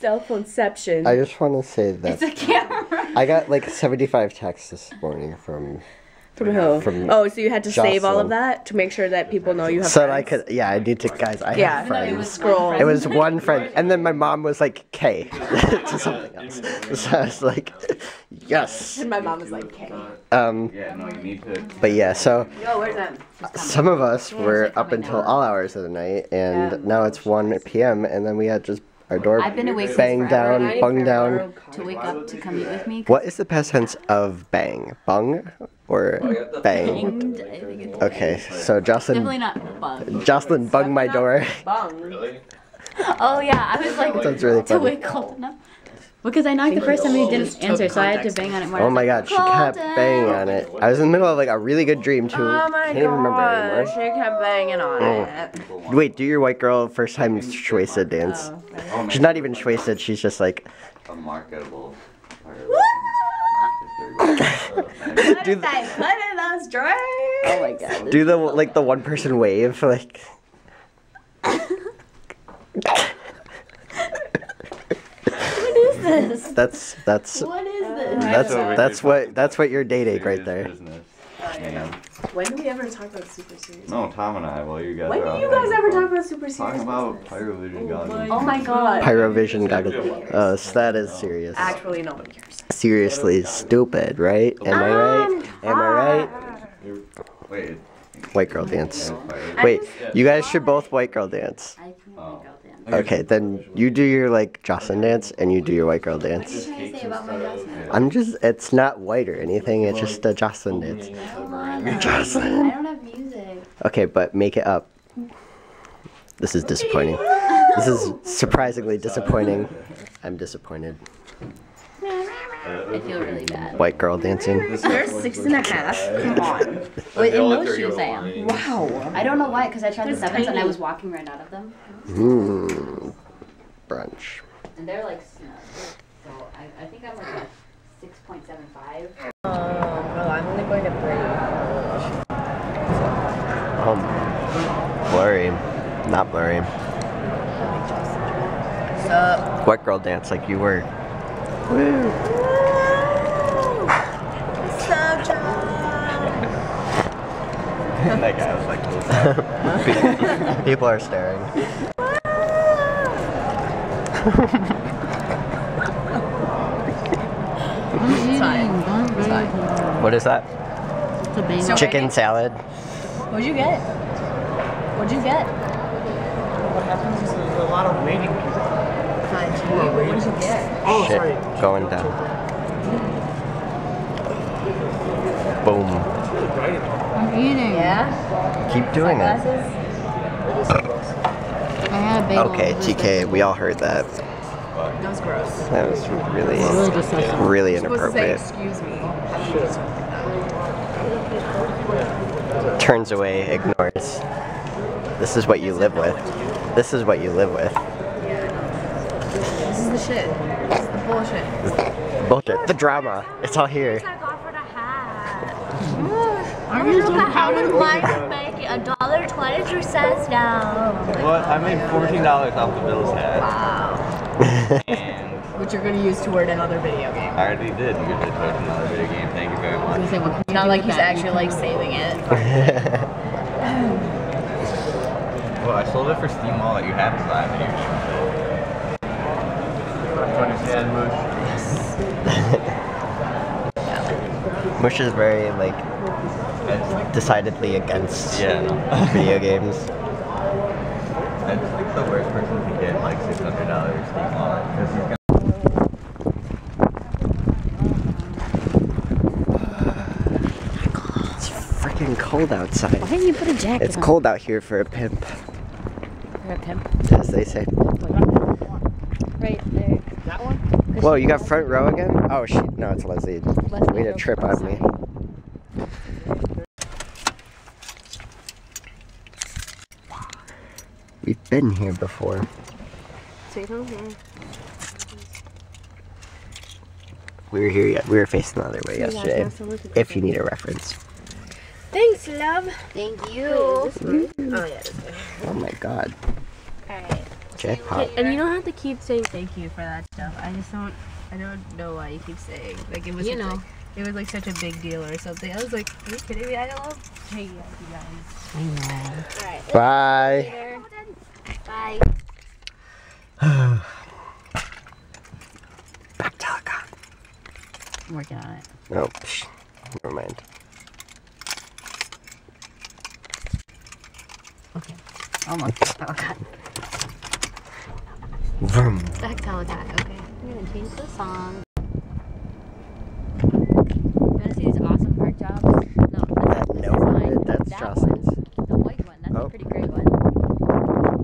Self-inception. I just want to say that It's a camera. I got like 75 texts this morning from From who? Oh, so you had to save all of Jocelyn. that to make sure that people know you have so that friends? I could, yeah, I need to, guys, I Yeah. have friends. It was Scroll. It was one friend, and then my mom was like, K, to something else. So I was like, yes. And my mom was like, "Okay." Yeah, no, you need to. But yeah, so Yo, where's that? some of us were up until all hours of the night, and now it's 1 p.m., and then we had just our door I've been awake since banged forever. down, bung down. To wake up to come eat with me. What is the past tense of bang? Bung or bang? I think it's Okay, so definitely Jocelyn, not bug. Jocelyn bunged my door. Bung. Really? Oh yeah, I was like That's really to funny. wake Colton up. Because I knocked the first time and he didn't answer, so I had to bang on it more. Oh my god, she kept banging on it. I was in the middle of like a really good dream too. Oh my Can't even remember gosh, anymore. she kept banging on it. Wait, do your white girl first time shwasted dance. Oh, She's not even shwasted, she's just like a marketable. What did I put in those drinks? Oh my god. do the like the one person wave like What is this? that's What is this? that's what you're dating right there. Business, man. When do we ever talk about Super Series? No, Tom and I. Well, you guys. When are do out you there. guys ever talk about Super Series? Talking about Pyrovision goggles. Oh my god. Pyrovision goggles. So that is serious. Actually, nobody cares. Seriously stupid, right? Am I right? Am I right? Wait. White girl dance. Wait, you guys should both white girl dance. I can make out dance. Okay, then you do your like Jocelyn dance and you do your white girl What are you dance. trying to say about my Jocelyn? I'm just, it's not white or anything, it's just a Jocelyn dance. I Jocelyn. don't have music. Okay, but make it up. This is disappointing. This is surprisingly disappointing. I'm disappointed. I feel really bad. White girl dancing. You're 6.5. Come on. Wait, in those shoes I am. Wow. I don't know why, because I tried the sevens and I was walking right out of them. Brunch. And they're like snug. So I think I'm like a 6.75. Well, I'm only going to Blurry. Not blurry. Sup? White girl dance like you were. That guy was like, People are staring. It's fine. It's fine. What is that? So Chicken salad. What'd you get? What'd you get? What happens is there's a lot of waiting. What did you get? Oh, Shit, sorry. going down. Boom. I'm eating. Yeah? Keep doing it. I had a bagel. Okay, TK, we all heard that. That was gross. That was really Supposed to say, inappropriate. excuse me. Turns away, ignores. This is what you live with. This is what you live with. This is the shit. This is the bullshit. Bullshit. The drama. It's all here. How would mine make $1.23 now? what? I made $14 off the Bills hat. And Which you're going to use toward another video game. I already did. You did touch another video game. Thank you very much. Not like he's actually like saving it. Well, I sold it for Steam Wallet. You have to buy it. Mush is very, like, decidedly against video games. I just think the worst person to get like $600 Steam Wallet because he's gonna. It's freaking cold outside. Why didn't you put a jacket It's on? cold out here for a pimp, For a pimp. as they say. Right there. Whoa, you got front row again? Oh, shit. No, it's Leslie. Way to trip on me. We've been here before. We were here yet. We were facing the other way yesterday. If you need a reference. Thanks, love. Thank you. Oh, yeah. Oh my god. Alright. Jackpot. And you don't have to keep saying thank you for that stuff. I don't know why you keep saying. Like, it was You know. It was like such a big deal or something. I was like, are you kidding me? I love hanging out with you guys. I know. Alright. Bye. Bye. Back telecom. I'm working on it. Oh, never mind. Okay. Almost. Oh god. Vroom. Back teletype. Okay. I'm gonna change the song. You wanna see these awesome park jobs? No. No, mine. that's That Jocelyn's. one, the white one. That's Oh. a pretty great one.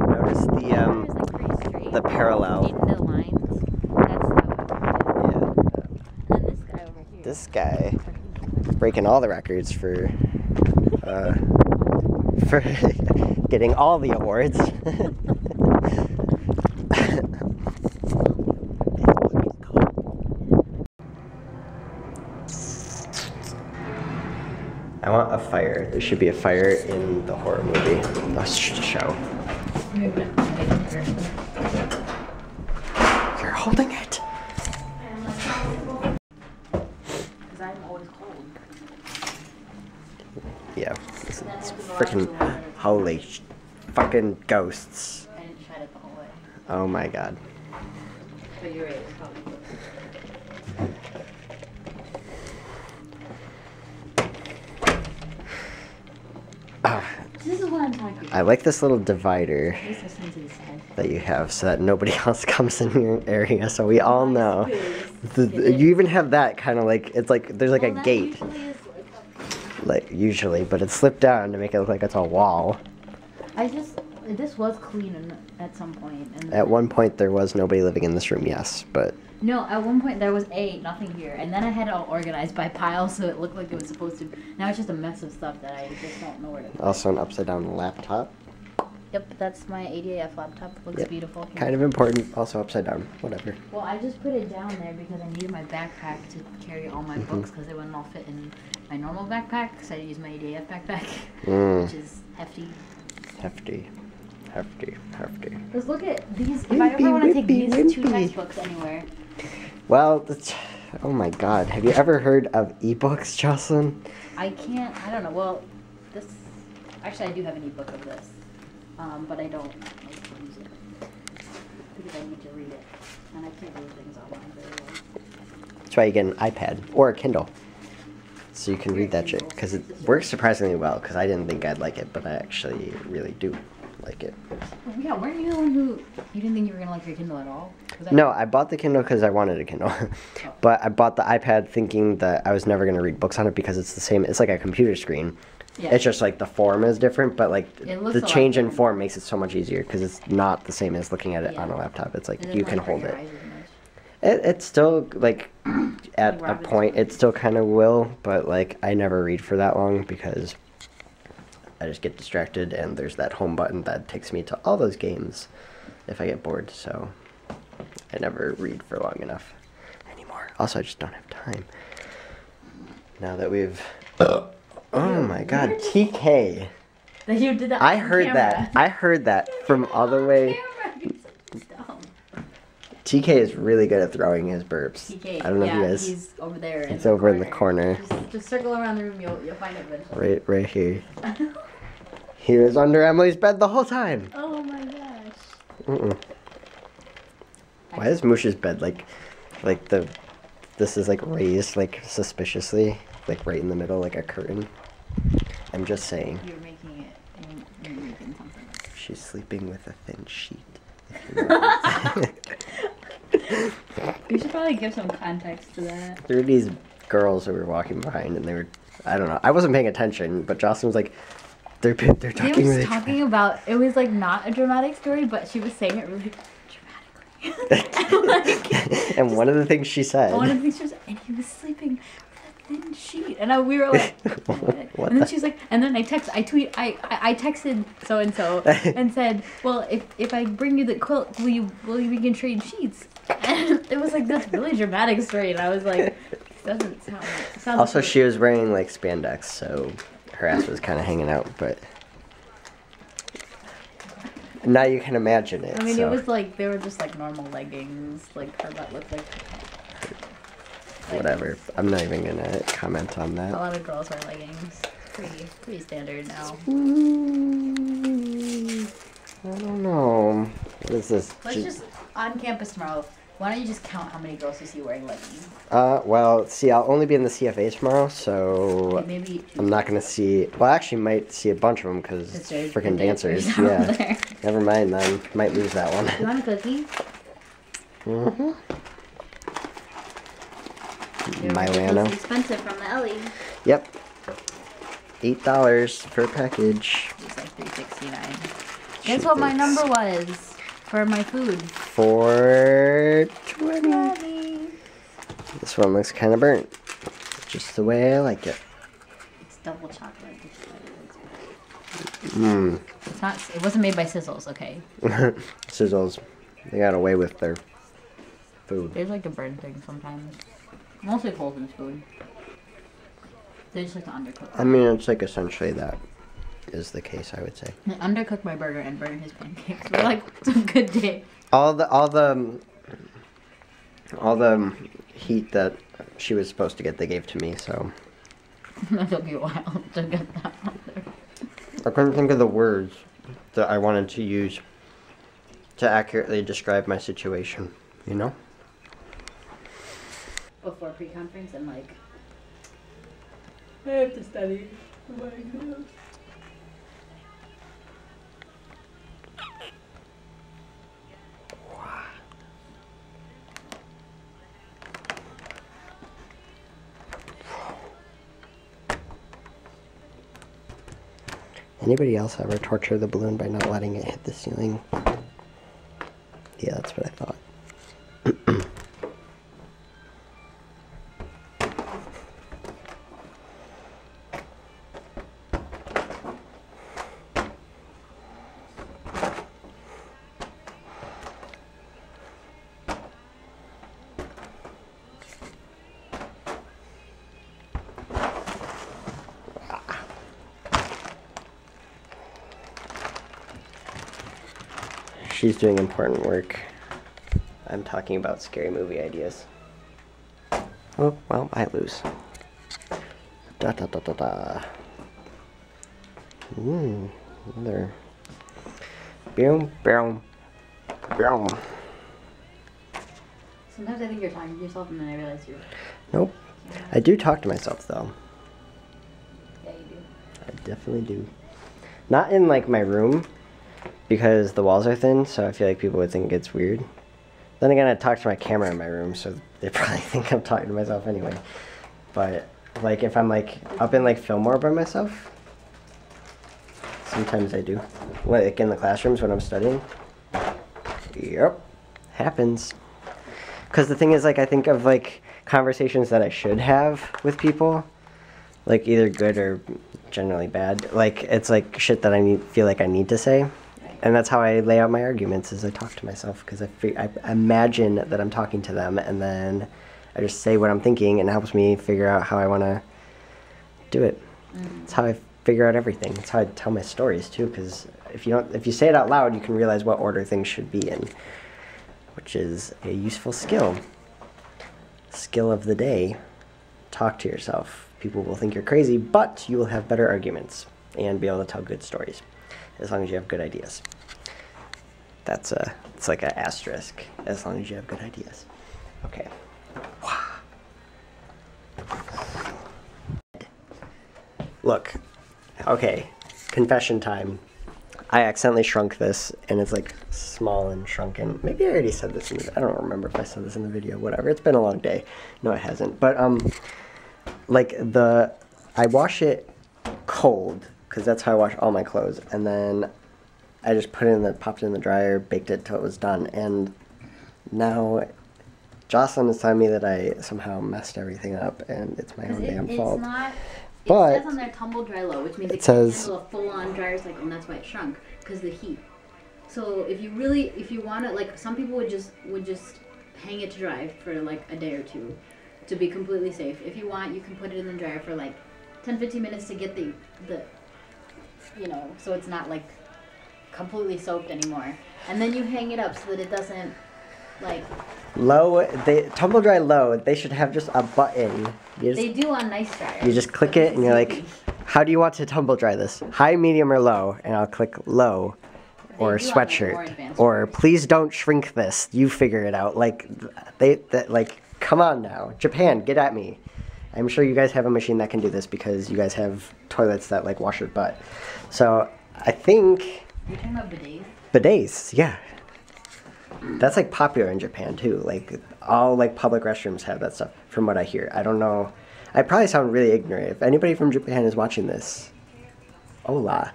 Notice There's like pretty straight. the parallel. Even the lines. That's that one. Yeah. And then this guy over here. This guy breaking all the records for getting all the awards. I want a fire. There should be a fire in the horror movie, the show. You're holding it. Because I'm always cold. Yeah, it's freaking holy fucking ghosts. I didn't shut it the whole way. Oh my god. But you're right, it's probably close. This is what I'm talking about. I like this little divider Just listen to the side. that you have so that nobody else comes in your area so we all know. You even have that kind of like, it's like, there's like a gate. Like usually, but it's slipped down to make it look like it's a wall. This was clean at some point. And At one point there was nobody living in this room, yes, but no, at one point there was nothing here, and then I had it all organized by piles, so it looked like it was supposed to. Now it's just a mess of stuff that I just don't know where to put. also an upside down laptop. Yep, that's my ADAF laptop. It looks Yep. beautiful. Kind of important, also upside down, whatever. Well, I just put it down there because I needed my backpack to carry all my books because they wouldn't all fit in my normal backpack, so I use my ADAF backpack, which is hefty. Hefty. Hefty. Hefty. Let's look at these. If I ever want to take these two textbooks anywhere. Well, oh my god, have you ever heard of ebooks, Jocelyn? I don't know. Well, actually I do have an ebook of this, but I don't like to use it because I need to read it, and I can't read things online very well. That's why you get an iPad or a Kindle. So you can read that shit, because it works surprisingly well, because I didn't think I'd like it, but I actually really do like it. Oh, yeah, weren't you the one who, you didn't think you were going to like your Kindle at all? No, I bought the Kindle because I wanted a Kindle. But I bought the iPad thinking that I was never going to read books on it because it's the same, it's like a computer screen. Yeah. It's just like the form is different, but like It looks the a lot change in different. form makes it so much easier because it's not the same as looking at it Yeah. on a laptop. It's like It you doesn't, can like, hurt hold your it. eyes as much. It's still like at a Rabbit's point Foot. it still kind of will, but like I never read for that long because I just get distracted and there's that home button that takes me to all those games if I get bored, so I never read for long enough anymore. Also, I just don't have time. Now that we've oh my god, TK. That you did that I on heard camera. that. I heard that from all the way. You're so dumb. TK is really good at throwing his burps. TK, I don't know yeah, if you guys. he's over there. It's over in the corner. Just circle around the room, you'll find it eventually. Right here. He was under Emily's bed the whole time. Oh my gosh. Mm-mm. Why is Moosh's bed like this is like raised like suspiciously, like right in the middle, like a curtain? I'm just saying. You're making it. You're making something. She's sleeping with a thin sheet. You should probably give some context to that. There were these girls who were walking behind, and they were, I don't know, I wasn't paying attention, but Jocelyn was like, they're They talking was really talking about, it was like not a dramatic story, but she was saying it really dramatically. And one of the things she said. One of the things she was, and he was sleeping with a thin sheet, and we were like, What and then the- she's like, and then I texted so and so and said, well, if I bring you the quilt, we can trade sheets. And it was like this really dramatic story, and I was like, this doesn't sound. Also, she was wearing like spandex, so her ass was kind of hanging out, but Now you can imagine it. I mean, so. it was like they were just like normal leggings. Like her butt looked like Whatever. I'm not even gonna comment on a that. lot of girls wear leggings. Pretty standard now. I don't know. What is this? Let's just on campus tomorrow. Why don't you just count how many girls you see wearing leggings? Well, see, I'll only be in the CFA tomorrow, so Okay, maybe I'm not gonna see. Well, I actually might see a bunch of them because It's very freaking good dancers. dancers out Yeah. there. Never mind then. Might lose that one. You want a cookie? Mhm. They're Milano. ridiculously expensive from the Ellie. Yep. $8 per package. It's like $3.69. Guess what my number was for my food? $4.20. This one looks kind of burnt. Just the way I like it. It's double chocolate. Mmm. It's not. It wasn't made by Sizzles. Okay. Sizzles. They got away with their food. There's like a burn thing sometimes. Mostly Colton's food. They just like to undercook. I mean, it's like essentially that is the case, I would say. They undercooked my burger and burned his pancakes. We're like, it's a good day. All the heat that she was supposed to get, they gave to me, so. That took you a while to get that out there. I couldn't think of the words that I wanted to use to accurately describe my situation, you know? Before pre-conference and like, I have to study for my exams. Anybody else ever torture the balloon by not letting it hit the ceiling? Yeah, that's what I thought. She's doing important work. I'm talking about scary movie ideas. Oh, well, I lose. Da da da da da. Another. Boom, boom, boom. Sometimes I think you're talking to yourself and then I realize you're. Nope. I do talk to myself though. Yeah, you do. I definitely do. Not in like my room, because the walls are thin, so I feel like people would think it's weird. Then again, I talk to my camera in my room, so they probably think I'm talking to myself anyway. But like if I'm like up in like Fillmore by myself, sometimes I do. Like in the classrooms when I'm studying. Yep, happens. Because the thing is, like, I think of like conversations that I should have with people, like either good or generally bad. Like it's like shit that I feel like I need to say. And that's how I lay out my arguments, is I talk to myself, because I imagine that I'm talking to them, and then I just say what I'm thinking, and it helps me figure out how I want to do it. It's how I figure out everything. It's how I tell my stories too, because if you say it out loud, you can realize what order things should be in, which is a useful skill. Skill of the day: talk to yourself. People will think you're crazy, but you will have better arguments and be able to tell good stories, as long as you have good ideas. It's like an asterisk, as long as you have good ideas. Okay. Look, okay, confession time. I accidentally shrunk this, and it's like small and shrunken. Maybe I already said this I don't remember if I said this in the video, whatever. It's been a long day. No, it hasn't. But, like I wash it cold, because that's how I wash all my clothes, and then I just popped it in the dryer, baked it till it was done, and now Jocelyn is telling me that I somehow messed everything up, and it's my own damn fault. It's not. But it says on there tumble dry low, which means it can't says- handle a full-on dryer cycle, and that's why it shrunk, because the heat. So if you want to, like, some people would just hang it to dry for like a day or two, to be completely safe. If you want, you can put it in the dryer for like 10-15 minutes to get the so it's not like completely soaked anymore. And then you hang it up so that it doesn't, like... Low, tumble dry low, they should have just a button. They do on nice dryers. You just click it and you're like, how do you want to tumble dry this? High, medium, or low? And I'll click low. Or do on, like, more sweatshirt. advanced Or dryers. please don't shrink this. You figure it out. Like, like, come on now. Japan, get at me. I'm sure you guys have a machine that can do this because you guys have toilets that like wash your butt. So I think You're talking about bidets? bidets, yeah. That's like popular in Japan too. Like all like public restrooms have that stuff from what I hear. I don't know. I probably sound really ignorant. If anybody from Japan is watching this, hola.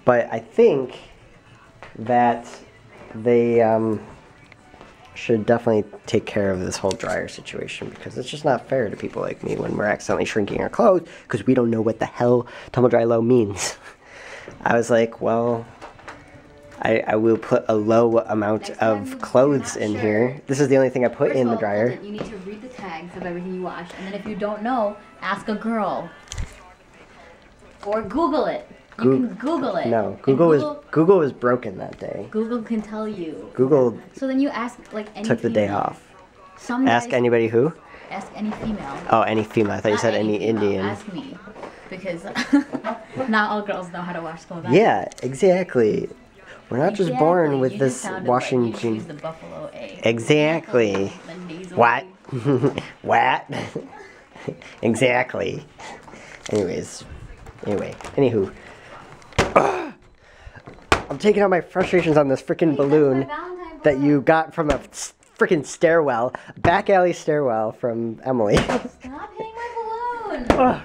But I think that they should definitely take care of this whole dryer situation because it's just not fair to people like me when we're accidentally shrinking our clothes because we don't know what the hell tumble dry low means. I was like, well, I will put a low amount Next time of you're clothes not in sure. here. This is the only thing I put First in of the all, dryer. hold it. You need to read the tags of everything you wash, and then if you don't know, ask a girl. Or Google it. You Goo- can Google it. No, And Google was broken that day. Google can tell you. Google So then you ask like any took the day female. off. Some Ask guys- anybody who? Ask any female. Oh, any female. I thought you Not said any female, Indian. Ask me, because not all girls know how to wash clothes. Yeah, exactly. We're not just born Exactly. with You this just sounded washing like you machine. choose the buffalo A. Exactly. The nasal What? A. What? Exactly. Anyways. Anywho. I'm taking out my frustrations on this freaking balloon that you got from a freaking stairwell, back alley stairwell from Emily. Stop hitting my balloon. Ugh.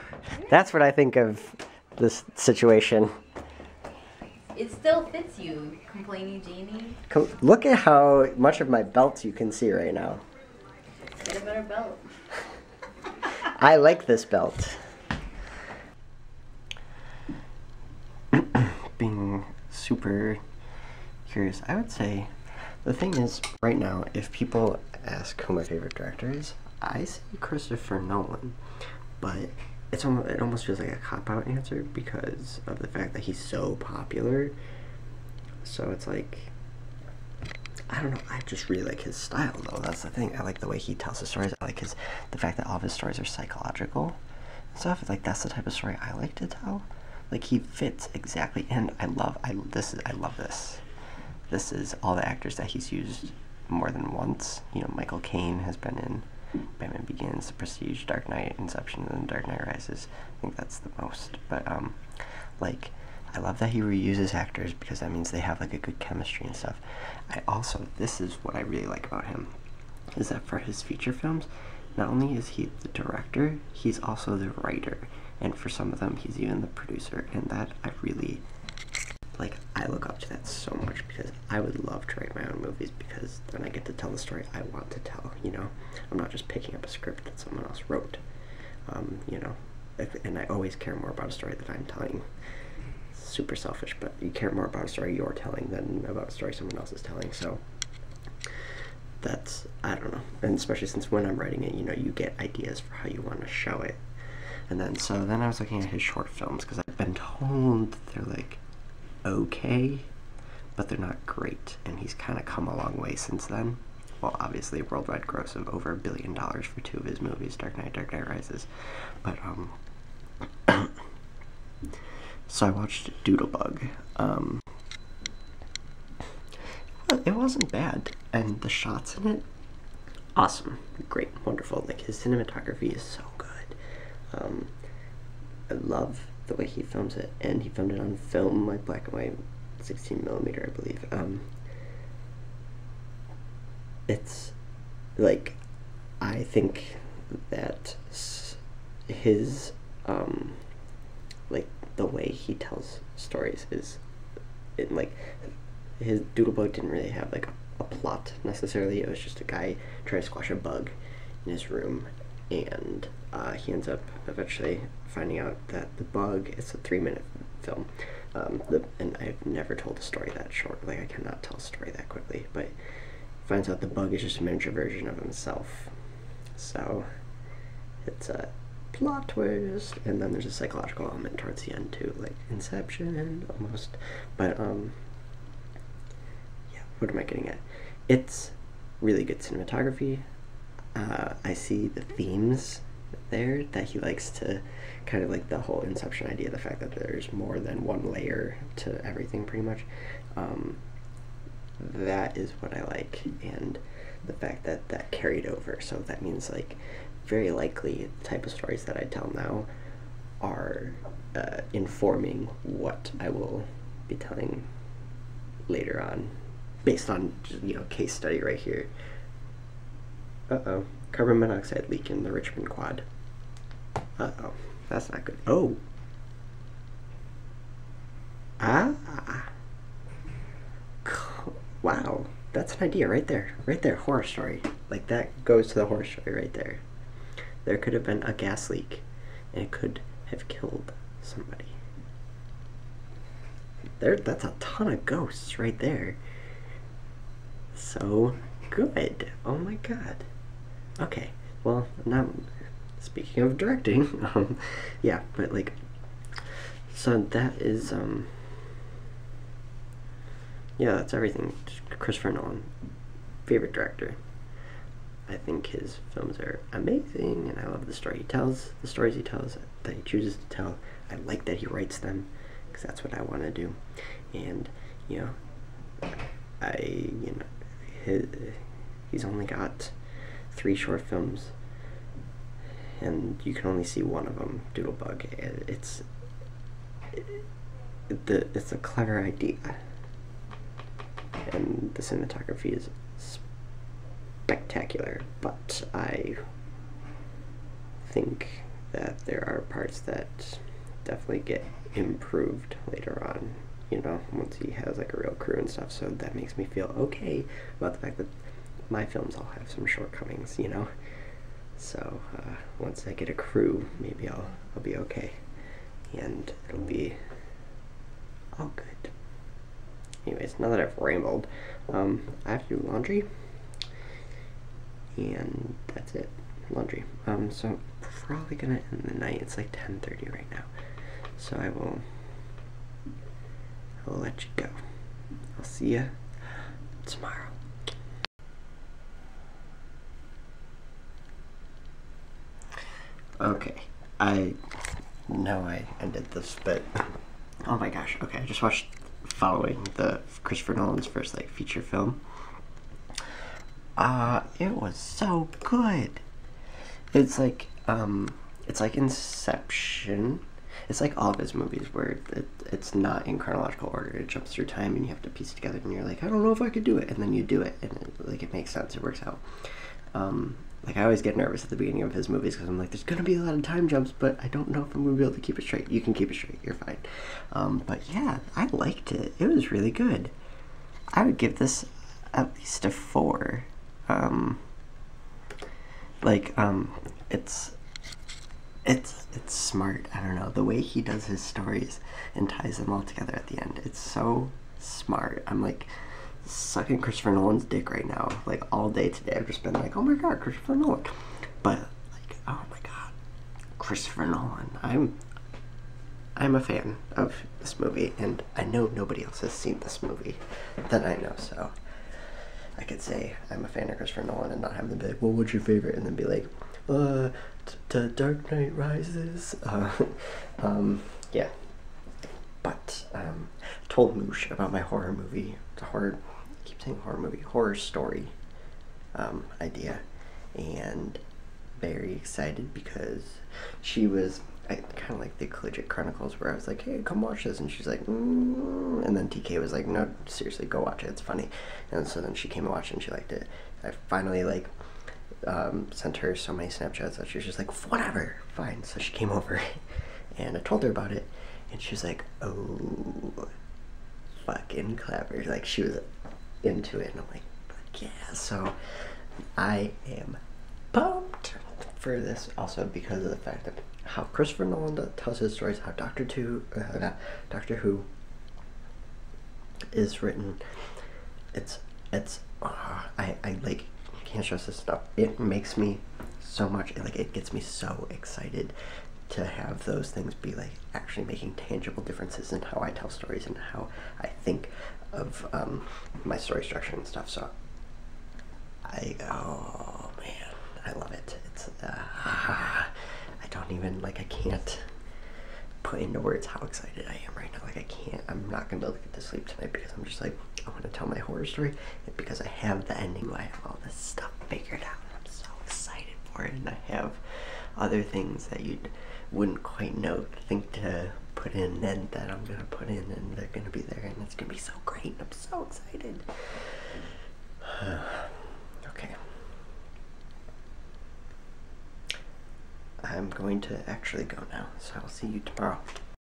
That's what I think of this situation. It still fits you, complaining Janie. Look at how much of my belt you can see right now. Get a better belt. I like this belt. Being super curious, I would say the thing is, right now, if people ask who my favorite director is, I say Christopher Nolan, but it almost feels like a cop-out answer because of the fact that he's so popular. So it's like, I don't know, I just really like his style though. That's the thing. I like the way he tells the stories. I like the fact that all of his stories are psychological and stuff. Like that's the type of story I like to tell. Like he fits exactly, and I love this. This is all the actors that he's used more than once. You know, Michael Caine has been in Batman Begins, The Prestige, Dark Knight, Inception, and Dark Knight Rises. I think that's the most. But like, I love that he reuses actors because that means they have like a good chemistry and stuff. This is what I really like about him, is that for his feature films, not only is he the director, he's also the writer, and for some of them, he's even the producer, and that I really like. I look up to that so much because I would love to write my own movies because then I get to tell the story I want to tell. You know, I'm not just picking up a script that someone else wrote. You know, and I always care more about a story that I'm telling. Super selfish, but you care more about a story you're telling than about a story someone else is telling. So that's, I don't know, and especially since when I'm writing it, you know, you get ideas for how you want to show it. And then I was looking at his short films because I've been told they're like okay, but they're not great, and he's kind of come a long way since then. Well, obviously worldwide gross of over $1 billion for 2 of his movies, Dark Knight Rises, but so I watched Doodlebug. It wasn't bad, and the shots in it, awesome, great, wonderful. Like his cinematography is so good. I love the way he films it, and he filmed it on film, like black and white, 16mm, I believe. It's like, I think that his like the way he tells stories is, like, his Doodlebug didn't really have like a plot necessarily. It was just a guy trying to squash a bug in his room, and he ends up eventually finding out that the bug, it's a 3-minute film, and I've never told a story that short. Like, I cannot tell a story that quickly, but finds out the bug is just a miniature version of himself. So it's plot twist, and then there's a psychological element towards the end too, like Inception almost. But yeah, what am I getting at? It's really good cinematography. I see the themes there that he likes to kind of like the whole Inception idea, the fact that there's more than one layer to everything pretty much. That is what I like, and the fact that that carried over. So that means like very likely the type of stories that I tell now are informing what I will be telling later on, based on, you know, case study right here. Uh-oh, carbon monoxide leak in the Richmond Quad. Uh-oh, that's not good. Oh. Ah. Wow, that's an idea right there. Right there, horror story. Like, that goes to the horror story right there. There could have been a gas leak, and it could have killed somebody. That's a ton of ghosts right there. So good. Oh my god. Okay, well, now, speaking of directing, yeah, but like, so that is, yeah, that's everything. Christopher Nolan, favorite director. I think his films are amazing, and I love the story he tells, the stories he tells, that he chooses to tell. I like that he writes them, because that's what I want to do. And, you know, he's only got 3 short films, and you can only see one of them, Doodlebug. It's a clever idea, and the cinematography is spectacular, but I think that there are parts that definitely get improved later on, you know, once he has like a real crew and stuff. So that makes me feel okay about the fact that my films all have some shortcomings, you know. So once I get a crew, maybe I'll be okay, and it'll be all good. Anyways, now that I've rambled, I have to do laundry, and that's it. Laundry. So probably gonna end the night. It's like 10:30 right now, so I will let you go. I'll see you tomorrow. Okay, I know I ended this, but oh my gosh. Okay, I just watched Following, the Christopher Nolan's first like feature film. It was so good. It's like Inception. It's like all of his movies where it's not in chronological order. It jumps through time and you have to piece it together, and you're like, I don't know if I could do it, and then you do it, and it makes sense. It works out. Like, I always get nervous at the beginning of his movies because I'm like, there's gonna be a lot of time jumps, but I don't know if I'm gonna be able to keep it straight. You can keep it straight. You're fine. But yeah, I liked it. It was really good. I would give this at least a 4. It's smart. I don't know, the way he does his stories and ties them all together at the end. It's so smart. I'm like sucking Christopher Nolan's dick right now, like all day today. I've just been like, oh my god, Christopher Nolan. But like, oh my god, Christopher Nolan. I'm a fan of this movie, and I know nobody else has seen this movie that I know, so I could say I'm a fan of Christopher Nolan and not have them be like, well, what's your favorite? And then be like, Dark Knight Rises. Yeah. But told Moosh about my horror movie, I keep saying horror movie, horror story idea, and very excited because she was, kind of like the Collegiate Chronicles, where I was like, hey, come watch this, and she's like, and then TK was like, no, seriously, go watch it, it's funny. And so then she came and watched it, and she liked it. I finally like sent her so many Snapchats that she was just like, whatever, fine. So she came over and I told her about it, and she was like, oh, fucking clever. Like, she was into it, and I'm like, yeah. So I am pumped for this, also because of the fact that how Christopher Nolan tells his stories, how Doctor Who is written. I like, can't stress this enough. It makes me so much. Like, it gets me so excited to have those things be like actually making tangible differences in how I tell stories and how I think of my story structure and stuff. So oh man, I love it. It's I don't even, like, I can't put into words how excited I am right now. Like, I'm not gonna be able to get to sleep tonight because I'm just like, I want to tell my horror story, and because I have the ending, I have all this stuff figured out, and I'm so excited for it, and I have other things that you wouldn't quite think to put in, and that I'm gonna put in, and they're gonna be there, and it's gonna be so great, and I'm so excited. Okay. I'm going to actually go now, so I'll see you tomorrow.